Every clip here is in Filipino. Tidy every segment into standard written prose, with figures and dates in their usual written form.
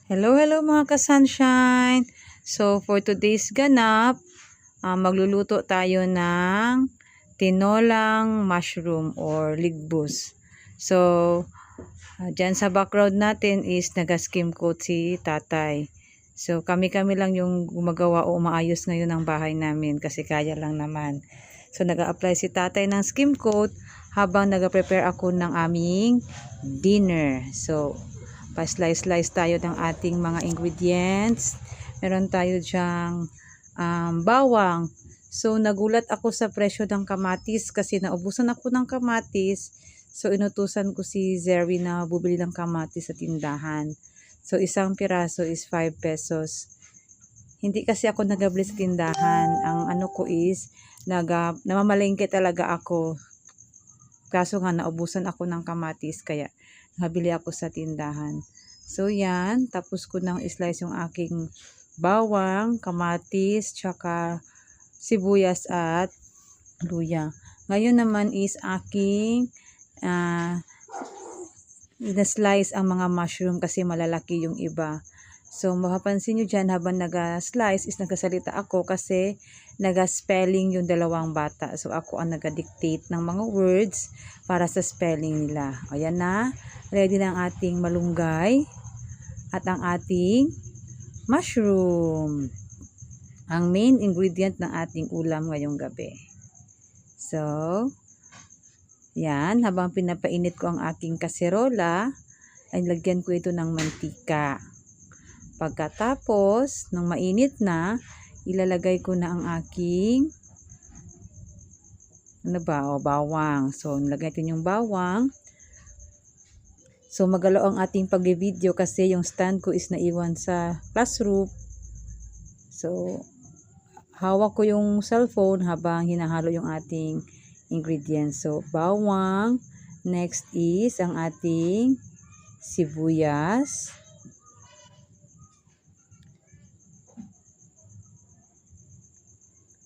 Hello mga ka-sunshine! So, for today's ganap, magluluto tayo ng tinolang mushroom or ligbos. So, dyan sa background natin is naga-skim coat si tatay. So, kami-kami lang yung gumagawa o maayos ngayon ng bahay namin kasi kaya lang naman. So, nag-a-apply si tatay ng skim coat habang nag-prepare ako ng aming dinner. So, pa-slice-slice tayo ng ating mga ingredients. Meron tayo dyang bawang. So, nagulat ako sa presyo ng kamatis kasi naubusan ako ng kamatis. So, inutusan ko si Zeri na bubili ng kamatis sa tindahan. So, isang piraso is 5 pesos. Hindi kasi ako nagabili sa tindahan. Ang ano ko is, namamalengke talaga ako. Kaso nga, naubusan ako ng kamatis kaya nabili ako sa tindahan. So, yan. Tapos ko nang slice yung aking bawang, kamatis, tsaka sibuyas at luya. Ngayon naman is aking na-slice ang mga mushroom kasi malalaki yung iba. So, mapapansin nyo dyan habang naga-slice is nagasalita ako kasi naga-spelling yung dalawang bata. So, ako ang naga-dictate ng mga words para sa spelling nila. Ayan na. Ready na ang ating malunggay at ang ating mushroom. Ang main ingredient ng ating ulam ngayong gabi. So, yan. Habang pinapainit ko ang aking kaserola, ay lagyan ko ito ng mantika. Pagkatapos, nung mainit na, ilalagay ko na ang aking bawang. So, nilagay natin yung bawang. So, magalaw ang ating pag-video kasi yung stand ko is naiwan sa classroom. So, hawak ko yung cellphone habang hinahalo yung ating ingredients. So, bawang. Next is ang ating sibuyas.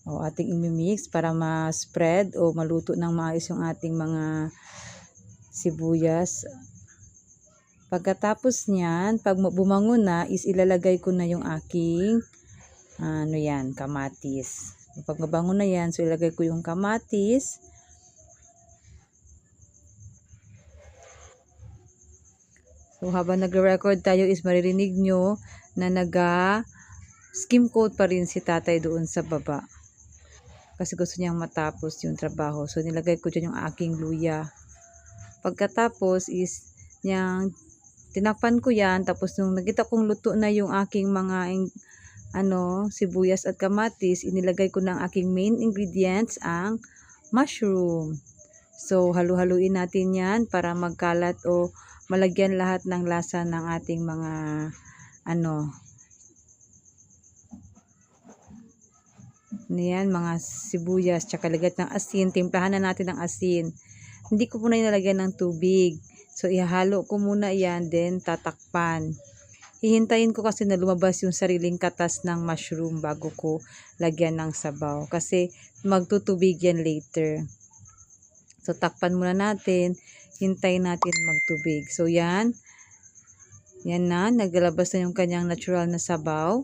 O, ating imimix para ma-spread o maluto ng maayos yung ating mga sibuyas. Pagkatapos niyan, pag bumango na, is ilalagay ko na yung aking kamatis. Pag mabango na yan, so ilagay ko yung kamatis. So, habang nagre-record tayo is maririnig nyo na skim coat pa rin si tatay doon sa baba. Kasi gusto niyang matapos yung trabaho. So, nilagay ko dyan yung aking luya. Pagkatapos is tinakpan ko yan. Tapos, nung nakita kong luto na yung aking mga sibuyas at kamatis, inilagay ko na ang aking main ingredients, ang mushroom. So, halu-haluin natin yan para magkalat o malagyan lahat ng lasa ng ating mga mga sibuyas, tsaka lagyan ng asin. Timplahan na natin ng asin. Hindi ko muna inalagyan ng tubig. So, ihalo ko muna yan, then tatakpan. Hihintayin ko kasi na lumabas yung sariling katas ng mushroom bago ko lagyan ng sabaw. Kasi magtutubig yan later. So, takpan muna natin. Hintayin natin magtubig. So, yan. Yan na. Naglalabas na yung kanyang natural na sabaw.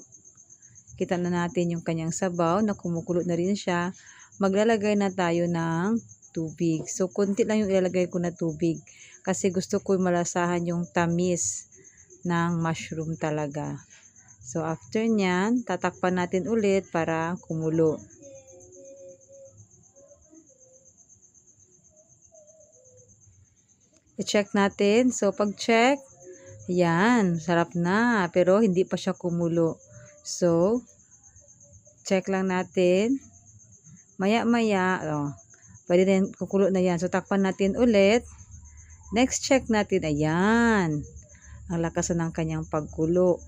Kita na natin yung kanyang sabaw na kumukulo na rin siya. Maglalagay na tayo ng tubig. So, konti lang yung ilalagay ko na tubig. Kasi gusto ko malasahan yung tamis ng mushroom talaga. So, after nyan, tatakpan natin ulit para kumulo. I-check natin. So, pag-check, yan, sarap na. Pero, hindi pa siya kumulo. So, check lang natin. Maya-maya, pwede rin kukulo na yan. So, takpan natin ulit. Next, check natin. Ayan. Ang lakas ng kanyang pagkulo.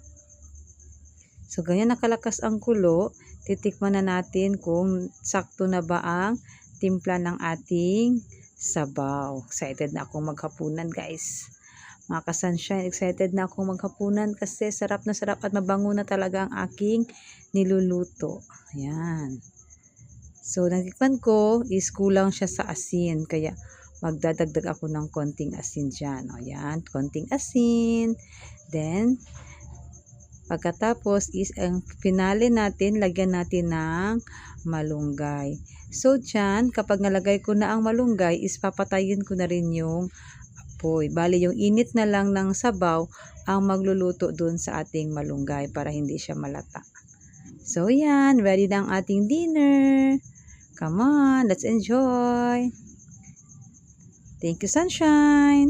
So, ganyan nakalakas ang kulo. Titikman na natin kung sakto na ba ang timpla ng ating sabaw. Excited na akong maghapunan, guys. Mga ka-sunshine, excited na akong maghapunan kasi sarap na sarap at mabango na talaga ang aking niluluto. Ayan. So, natikman ko is kulang siya sa asin. Kaya, magdadagdag ako ng konting asin dyan. Ayan, konting asin. Then, Pagkatapos is ang finale natin, lagyan natin ng malunggay. So dyan, kapag nalagay ko na ang malunggay, is papatayin ko na rin yung apoy. Bali, yung init na lang ng sabaw ang magluluto dun sa ating malunggay para hindi siya malata. So yan, ready na ang ating dinner. Come on, let's enjoy. Thank you, Sunshine.